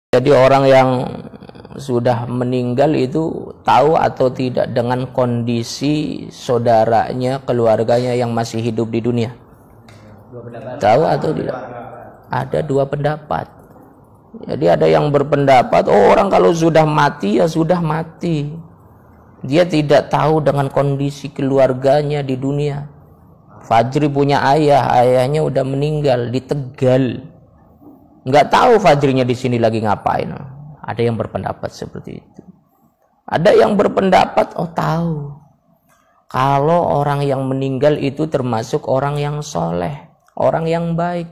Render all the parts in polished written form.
Jadi orang yang sudah meninggal itu tahu atau tidak dengan kondisi saudaranya, keluarganya yang masih hidup di dunia? Tahu atau tidak? Ada dua pendapat. Jadi ada yang berpendapat, oh orang kalau sudah mati ya sudah mati. Dia tidak tahu dengan kondisi keluarganya di dunia. Fajri punya ayah, ayahnya udah meninggal di Tegal. Nggak tahu Fajrinya di sini lagi ngapain. Ada yang berpendapat seperti itu. Ada yang berpendapat, oh tahu. Kalau orang yang meninggal itu termasuk orang yang soleh, orang yang baik.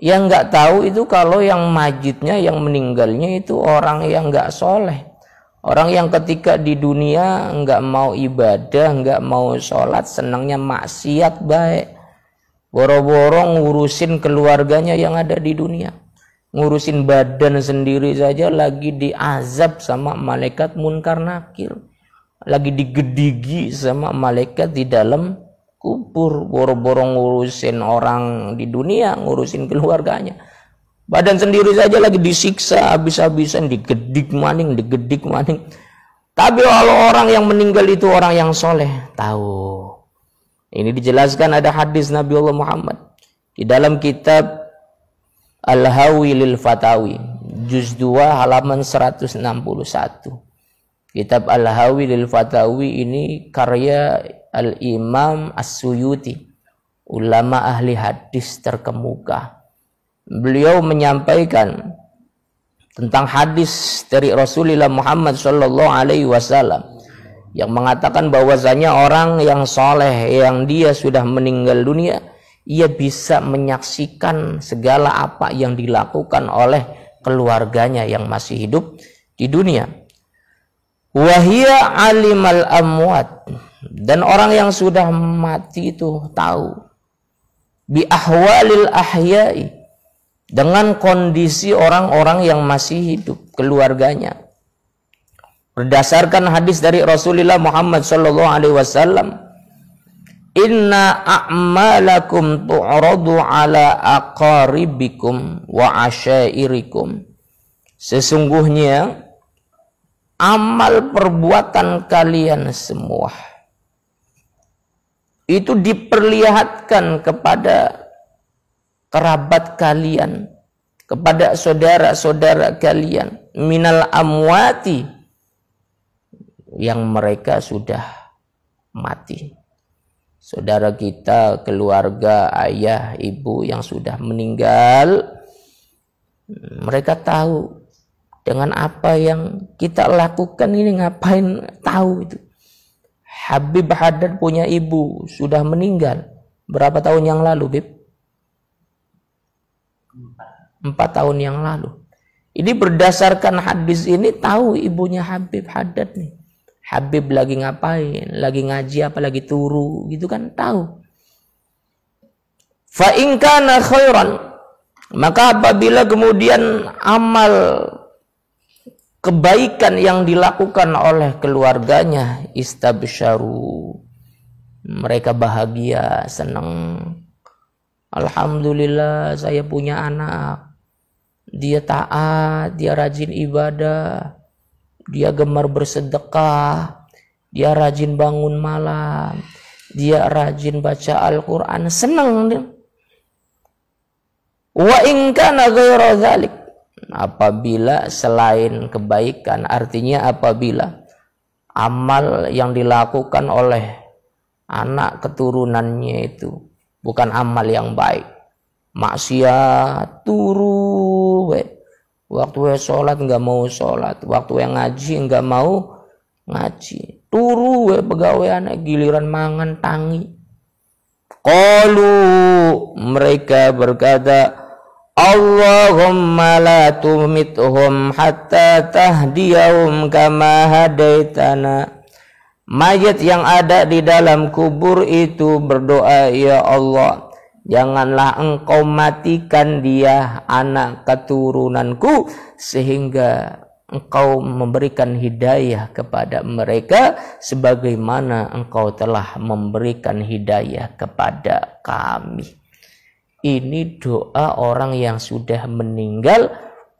Yang nggak tahu itu kalau yang mayitnya, yang meninggalnya itu orang yang nggak soleh. Orang yang ketika di dunia nggak mau ibadah, nggak mau sholat, senangnya maksiat baik. Boro-boro ngurusin keluarganya yang ada di dunia. Ngurusin badan sendiri saja lagi diazab sama malaikat munkar nakir. Lagi digedigi sama malaikat di dalam kubur. Boro-boro ngurusin orang di dunia, ngurusin keluarganya. Badan sendiri saja lagi disiksa habis-habisan, digedik maning. Tapi kalau orang yang meninggal itu orang yang soleh, tahu. Ini dijelaskan ada hadis Nabi Allah Muhammad di dalam kitab Al-Hawi lil Fatawi juz 2 halaman 161. Kitab Al-Hawi lil Fatawi ini karya Al-Imam As-Suyuti, ulama ahli hadis terkemuka. Beliau menyampaikan tentang hadis dari Rasulullah Muhammad sallallahu alaihi wasallam yang mengatakan bahwasanya orang yang soleh yang dia sudah meninggal dunia, ia bisa menyaksikan segala apa yang dilakukan oleh keluarganya yang masih hidup di dunia. Wahia alimal amwat, dan orang yang sudah mati itu tahu bi ahwalil ahyai, dengan kondisi orang-orang yang masih hidup, keluarganya. Berdasarkan hadis dari Rasulullah Muhammad sallallahu alaihi wasallam, inna a'malakum tu'radu ala aqaribikum wa asyairikum. Sesungguhnya amal perbuatan kalian semua itu diperlihatkan kepada kerabat kalian, kepada saudara-saudara kalian, minal amwati, yang mereka sudah mati. Saudara kita, keluarga, ayah, ibu yang sudah meninggal, mereka tahu dengan apa yang kita lakukan ini, ngapain, tahu itu. Habib Haddad punya ibu sudah meninggal berapa tahun yang lalu, Bib? 4 tahun yang lalu. Ini berdasarkan hadis ini tahu ibunya Habib Haddad nih. Habib lagi ngapain, lagi ngaji apa, lagi turu gitu kan, tahu. Fa in kana khairan, maka apabila kemudian amal kebaikan yang dilakukan oleh keluarganya, istabsyaru, mereka bahagia, senang. Alhamdulillah saya punya anak, dia taat, dia rajin ibadah, dia gemar bersedekah, dia rajin bangun malam, dia rajin baca Al-Quran, senang dia. Wa in kana ghairu dzalik, apabila selain kebaikan, artinya apabila amal yang dilakukan oleh anak keturunannya itu bukan amal yang baik, maksiat, turu, waktu sholat nggak mau sholat, waktu yang ngaji nggak mau ngaji, turu pegawai anak, giliran mangan tangi. Qalu, mereka berkata, Allahumma la tumithum hatta tahdiyahum kama hadaitana. Mayat yang ada di dalam kubur itu berdoa, ya Allah, janganlah engkau matikan dia, anak keturunanku, sehingga engkau memberikan hidayah kepada mereka sebagaimana engkau telah memberikan hidayah kepada kami. Ini doa orang yang sudah meninggal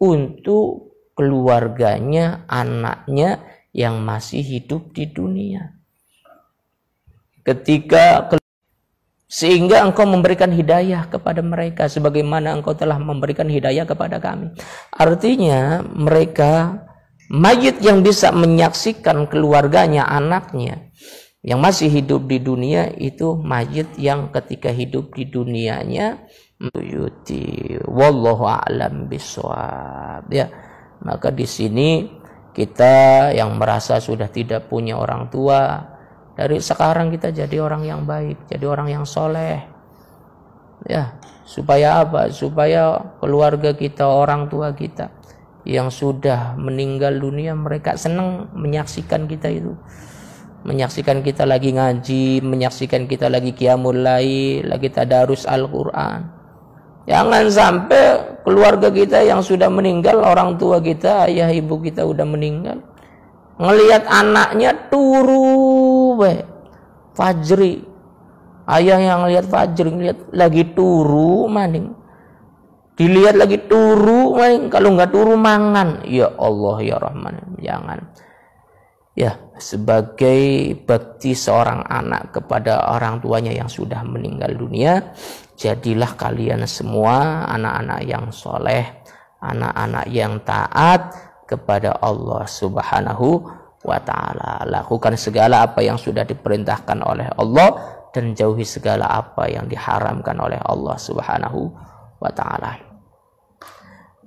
untuk keluarganya, anaknya yang masih hidup di dunia. Sehingga engkau memberikan hidayah kepada mereka sebagaimana engkau telah memberikan hidayah kepada kami. Artinya mereka mayit yang bisa menyaksikan keluarganya, anaknya yang masih hidup di dunia itu mayit yang ketika hidup di dunianya yuti wallahu a'lam bishawab. Ya, maka di sini kita yang merasa sudah tidak punya orang tua, dari sekarang kita jadi orang yang baik, jadi orang yang soleh. Ya, supaya apa? Supaya keluarga kita, orang tua kita yang sudah meninggal dunia, mereka senang menyaksikan kita itu. Menyaksikan kita lagi ngaji, menyaksikan kita lagi qiyamul lail, lagi tadarus Al-Quran. Jangan sampai keluarga kita yang sudah meninggal, orang tua kita, ayah ibu kita udah meninggal, ngelihat anaknya turu fajri, ayah yang ngelihat fajri, ngelihat lagi turu maning, dilihat lagi turu maning, kalau nggak turu mangan. Ya Allah ya Rahman, jangan. Ya, sebagai bakti seorang anak kepada orang tuanya yang sudah meninggal dunia, jadilah kalian semua anak-anak yang soleh, anak-anak yang taat kepada Allah Subhanahu wa ta'ala. Lakukan segala apa yang sudah diperintahkan oleh Allah dan jauhi segala apa yang diharamkan oleh Allah Subhanahu wa ta'ala.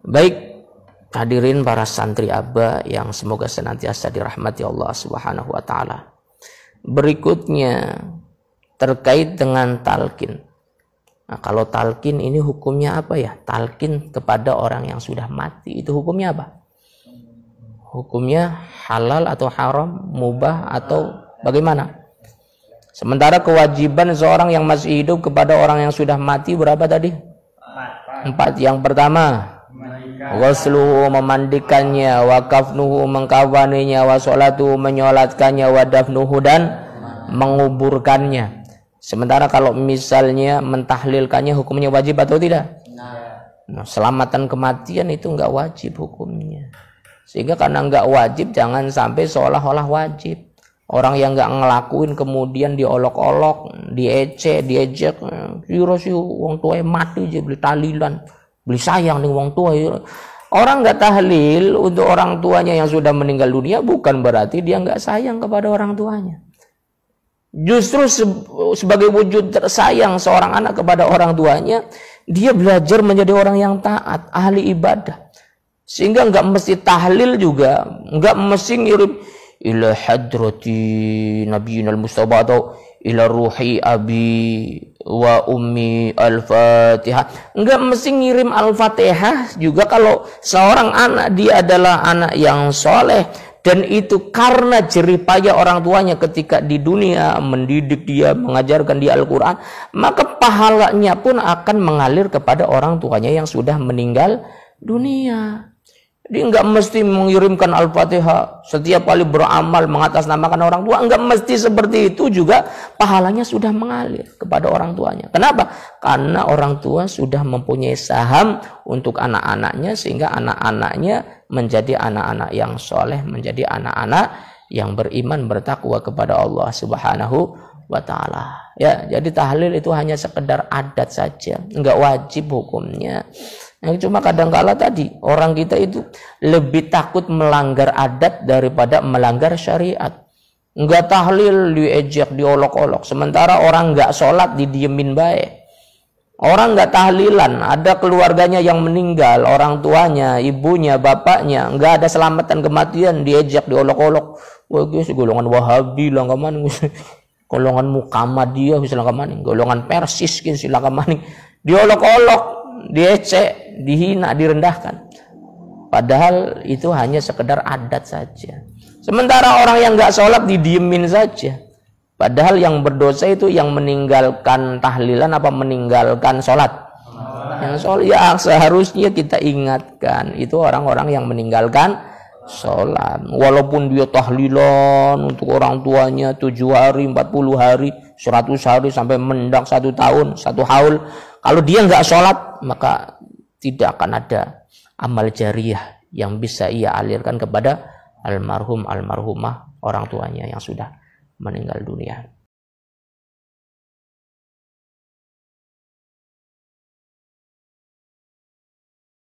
Baik, hadirin para santri Aba yang semoga senantiasa dirahmati Allah Subhanahu wa ta'ala. Berikutnya terkait dengan talqin. Nah, kalau talqin ini hukumnya apa ya? Talqin kepada orang yang sudah mati itu hukumnya apa? Hukumnya halal atau haram, mubah atau bagaimana? Sementara kewajiban seorang yang masih hidup kepada orang yang sudah mati berapa tadi? 4. Yang pertama, ghusluhu memandikannya, wa kafnuhu mengkafaninya, wa sholatuhu menyolatkannya, wa dafnuhu dan menguburkannya. Sementara kalau misalnya mentahlilkannya hukumnya wajib atau tidak? Nah, selamatan kematian itu enggak wajib hukumnya. Sehingga karena enggak wajib, jangan sampai seolah-olah wajib. Orang yang enggak ngelakuin kemudian diolok-olok, diejek, kira sih wong tua mati aja beli tahlilan, beli sayang nih wong tua. Orang enggak tahlil untuk orang tuanya yang sudah meninggal dunia bukan berarti dia enggak sayang kepada orang tuanya. Justru sebagai wujud sayang seorang anak kepada orang tuanya, dia belajar menjadi orang yang taat, ahli ibadah. Sehingga enggak mesti tahlil juga, enggak mesti ngirim ila hadrati nabiyina al-mustafa atau ila ruhi abi wa ummi al-fatihah. Enggak mesti ngirim al-fatihah juga kalau seorang anak dia adalah anak yang soleh. Dan itu karena jeripaya orang tuanya ketika di dunia, mendidik dia, mengajarkan dia Al-Quran, maka pahalanya pun akan mengalir kepada orang tuanya yang sudah meninggal dunia. Dia enggak mesti mengirimkan Al-Fatihah setiap kali beramal mengatasnamakan orang tua, enggak mesti seperti itu juga pahalanya sudah mengalir kepada orang tuanya. Kenapa? Karena orang tua sudah mempunyai saham untuk anak-anaknya, sehingga anak-anaknya menjadi anak-anak yang soleh, menjadi anak-anak yang beriman, bertakwa kepada Allah Subhanahu wa ta'ala. Ya, jadi tahlil itu hanya sekedar adat saja, enggak wajib hukumnya. Yang cuma kadang-kala tadi orang kita itu lebih takut melanggar adat daripada melanggar syariat. Enggak tahlil diejek, diolok-olok, sementara orang enggak sholat didiemin baik. Orang enggak tahlilan, ada keluarganya yang meninggal, orang tuanya, ibunya, bapaknya, enggak ada selamatan kematian, diejek, diolok-olok. Wah, guys, golongan Wahabi lah kaman, golongan Muhammadiyah silang kaman, golongan Persis silang kaman, diolok-olok, diejek, dihina, direndahkan. Padahal itu hanya sekedar adat saja. Sementara orang yang enggak sholat didiemin saja. Padahal yang berdosa itu yang meninggalkan tahlilan apa meninggalkan sholat? Yang sholat, ya seharusnya kita ingatkan itu orang-orang yang meninggalkan sholat. Walaupun dia tahlilan untuk orang tuanya 7 hari, 40 hari, 100 hari sampai mendak 1 tahun, 1 haul. Kalau dia nggak sholat maka tidak akan ada amal jariyah yang bisa ia alirkan kepada almarhum almarhumah orang tuanya yang sudah meninggal dunia.